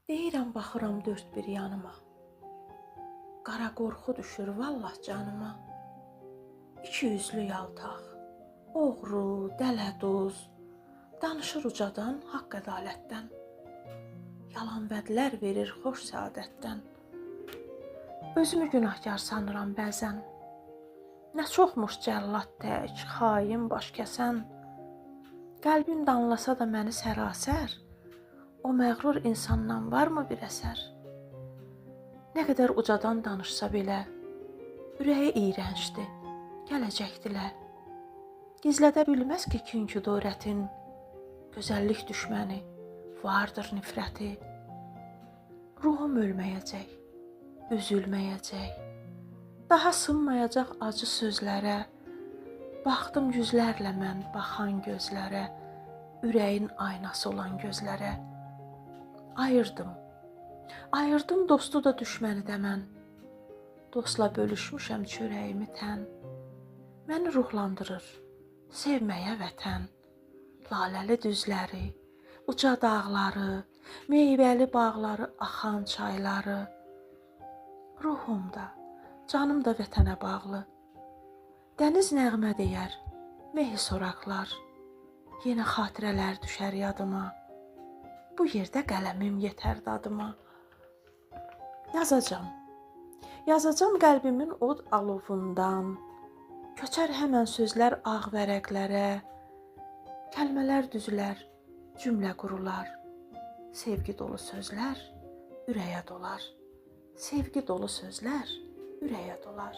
Deyirəm baxıram dörd bir yanıma. Qara qorxu düşür vallah canıma. İki yüzlü yaltaq, oğru, dələduz, danışır ucadan haqq ədalətdən. Yalan vədlər verir xoş səadətdən. Özümü günahkar sanıram bəzən. Nə çoxmuş cəllad tək, xain baş kəsən. Qəlbim danlasa da məni sərasər, o məğrur insandan varmı bir əsər? Nə qədər ucadan danışsa belə, ürəyi iyrəncdir, gələcəkdilə. Gizlədə bilməz ki, kin küdurətin, gözəllik düşməni, vardır nifrəti. Ruhum ölməyəcək, üzülməyəcək, daha sınmayacaq acı sözlərə. Baxdım yüzlərlə mən baxan gözlərə, ürəyin aynası olan gözlərə. Ayırdım dostu da düşməni də mən. Dostla bölüşmüşəm çörəyimi tən. Məni ruhlandırır sevməyə vətən. Laləli düzləri, uca dağları, meyvəli bağları, axan çayları. Ruhum da, canım da vətənə bağlı. Dəniz nəğmə deyər, mehi soraqlar. Yenə xatirələr düşər yadıma. Bu yerdə qələmim yetər dadıma. Yazacam qəlbimin od alovundan. Köçər həmən sözlər ağ vərəqlərə. Kəlmələr düzülər, cümlə qurular. Sevgi dolu sözlər ürəyə dolar. Sevgi dolu sözlər ürəyə dolar.